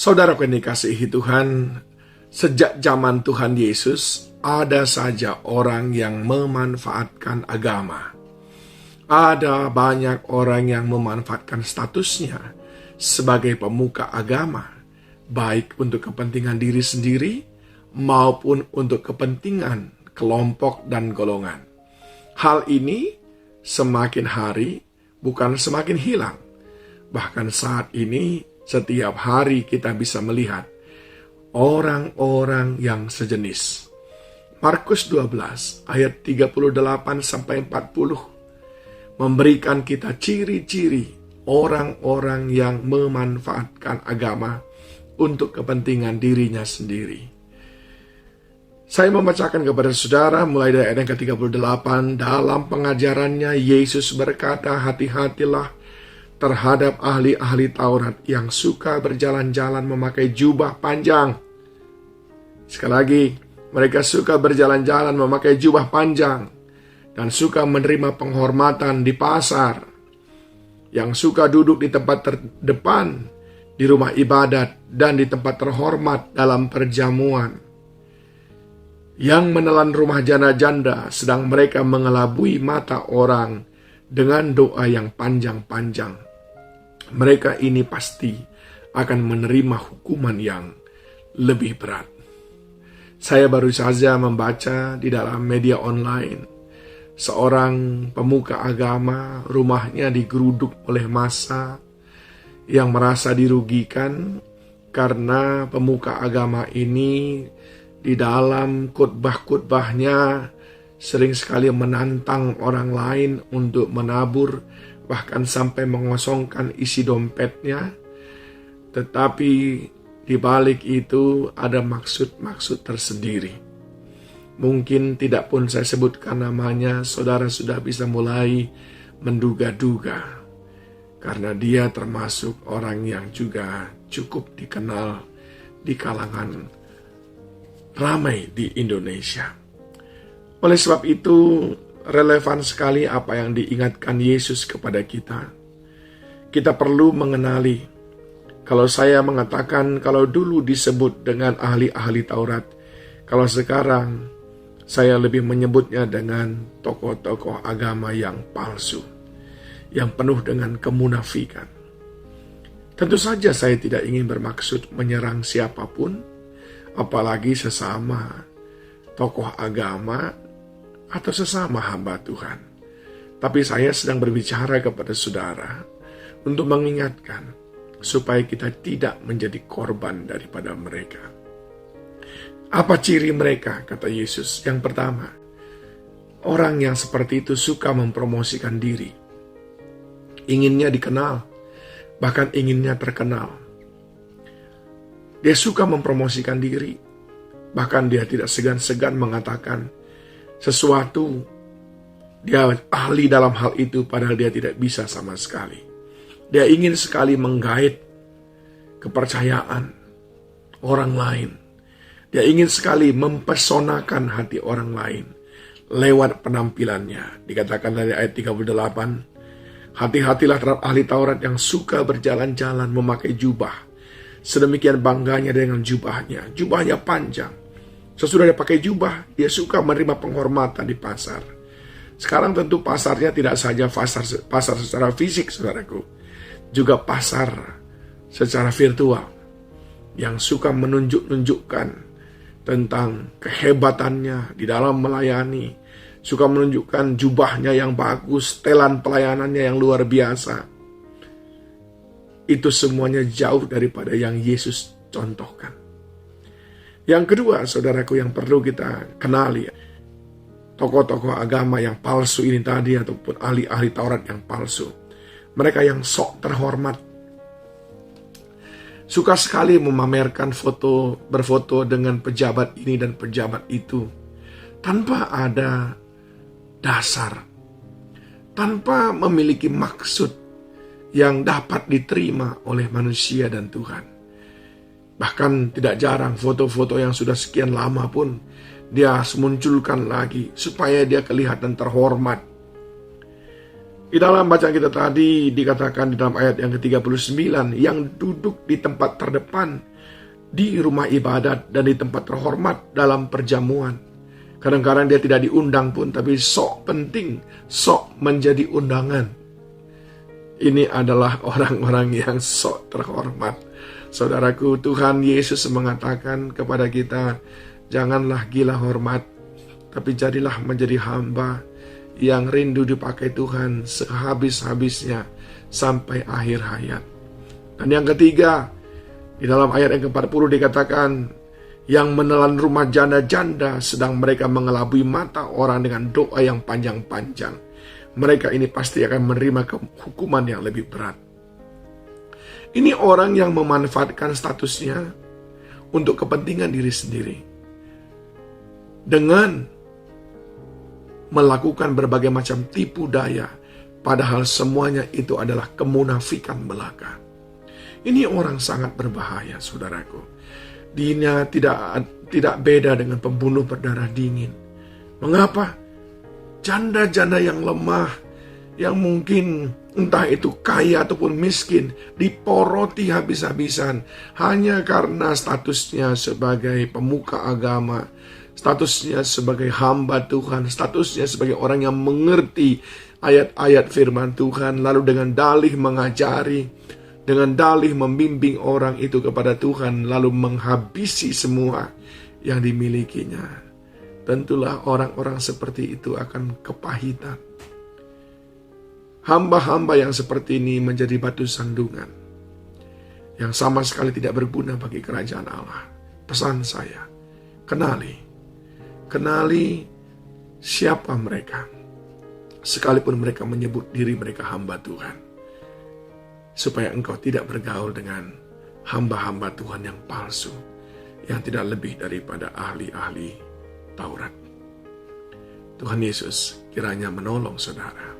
Saudara yang dikasihi Tuhan, sejak zaman Tuhan Yesus, ada saja orang yang memanfaatkan agama. Ada banyak orang yang memanfaatkan statusnya sebagai pemuka agama, baik untuk kepentingan diri sendiri maupun untuk kepentingan kelompok dan golongan. Hal ini semakin hari bukan semakin hilang. Bahkan saat ini setiap hari kita bisa melihat orang-orang yang sejenis. Markus 12 ayat 38-40 memberikan kita ciri-ciri orang-orang yang memanfaatkan agama untuk kepentingan dirinya sendiri. Saya membacakan kepada saudara mulai dari ayat yang ke-38. Dalam pengajarannya Yesus berkata, hati-hatilah terhadap ahli-ahli Taurat yang suka berjalan-jalan memakai jubah panjang. Sekali lagi, mereka suka berjalan-jalan memakai jubah panjang dan suka menerima penghormatan di pasar, yang suka duduk di tempat terdepan di rumah ibadat dan di tempat terhormat dalam perjamuan, yang menelan rumah janda-janda sedang mereka mengelabui mata orang dengan doa yang panjang-panjang. Mereka ini pasti akan menerima hukuman yang lebih berat. Saya baru saja membaca di dalam media online, seorang pemuka agama rumahnya digeruduk oleh massa yang merasa dirugikan karena pemuka agama ini di dalam khotbah-khotbahnya sering sekali menantang orang lain untuk menabur, bahkan sampai mengosongkan isi dompetnya. Tetapi di balik itu ada maksud-maksud tersendiri. Mungkin tidak pun saya sebutkan namanya, saudara sudah bisa mulai menduga-duga. Karena dia termasuk orang yang juga cukup dikenal di kalangan ramai di Indonesia. Oleh sebab itu, relevan sekali apa yang diingatkan Yesus kepada kita. Kita perlu mengenali, kalau saya mengatakan kalau dulu disebut dengan ahli-ahli Taurat, kalau sekarang saya lebih menyebutnya dengan tokoh-tokoh agama yang palsu, yang penuh dengan kemunafikan. Tentu saja saya tidak ingin bermaksud menyerang siapapun, apalagi sesama tokoh agama atau sesama hamba Tuhan. Tapi saya sedang berbicara kepada saudara untuk mengingatkan supaya kita tidak menjadi korban daripada mereka. Apa ciri mereka, kata Yesus? Yang pertama, orang yang seperti itu suka mempromosikan diri. Inginnya dikenal, bahkan inginnya terkenal. Dia suka mempromosikan diri, bahkan dia tidak segan-segan mengatakan sesuatu. Dia ahli dalam hal itu padahal dia tidak bisa sama sekali. Dia ingin sekali menggait kepercayaan orang lain. Dia ingin sekali mempesonakan hati orang lain lewat penampilannya. Dikatakan dari ayat 38, hati-hatilah terhadap ahli Taurat yang suka berjalan-jalan memakai jubah. Sedemikian bangganya dengan jubahnya. Jubahnya panjang. Sesudah dia pakai jubah, dia suka menerima penghormatan di pasar. Sekarang tentu pasarnya tidak saja pasar secara fisik, saudaraku. Juga pasar secara virtual. Yang suka menunjukkan tentang kehebatannya di dalam melayani. Suka menunjukkan jubahnya yang bagus, telan pelayanannya yang luar biasa. Itu semuanya jauh daripada yang Yesus contohkan. Yang kedua, saudaraku, yang perlu kita kenali, tokoh-tokoh agama yang palsu ini tadi, ataupun ahli-ahli Taurat yang palsu. Mereka yang sok terhormat, suka sekali memamerkan berfoto dengan pejabat ini dan pejabat itu, tanpa ada dasar, tanpa memiliki maksud yang dapat diterima oleh manusia dan Tuhan. Bahkan tidak jarang foto-foto yang sudah sekian lama pun dia munculkan lagi supaya dia kelihatan terhormat. Di dalam bacaan kita tadi dikatakan di dalam ayat yang ke-39, yang duduk di tempat terdepan di rumah ibadat dan di tempat terhormat dalam perjamuan. Kadang-kadang dia tidak diundang pun, tapi sok penting, sok menjadi undangan. Ini adalah orang-orang yang sok terhormat. Saudaraku, Tuhan Yesus mengatakan kepada kita, janganlah gila hormat, tapi jadilah menjadi hamba yang rindu dipakai Tuhan sehabis-habisnya sampai akhir hayat. Dan yang ketiga, di dalam ayat yang ke-40 dikatakan, yang menelan rumah janda-janda sedang mereka mengelabui mata orang dengan doa yang panjang-panjang. Mereka ini pasti akan menerima hukuman yang lebih berat. Ini orang yang memanfaatkan statusnya untuk kepentingan diri sendiri. Dengan melakukan berbagai macam tipu daya, padahal semuanya itu adalah kemunafikan belaka. Ini orang sangat berbahaya, saudaraku. Dia tidak beda dengan pembunuh berdarah dingin. Mengapa? Janda-janda yang lemah, yang mungkin entah itu kaya ataupun miskin, diporoti habis-habisan hanya karena statusnya sebagai pemuka agama, statusnya sebagai hamba Tuhan, statusnya sebagai orang yang mengerti ayat-ayat firman Tuhan, lalu dengan dalih mengajari, dengan dalih membimbing orang itu kepada Tuhan, lalu menghabisi semua yang dimilikinya. Tentulah orang-orang seperti itu akan kepahitan. Hamba-hamba yang seperti ini menjadi batu sandungan yang sama sekali tidak berguna bagi kerajaan Allah. Pesan saya, kenali siapa mereka, sekalipun mereka menyebut diri mereka hamba Tuhan, supaya engkau tidak bergaul dengan hamba-hamba Tuhan yang palsu, yang tidak lebih daripada ahli-ahli Taurat. Tuhan Yesus kiranya menolong saudara.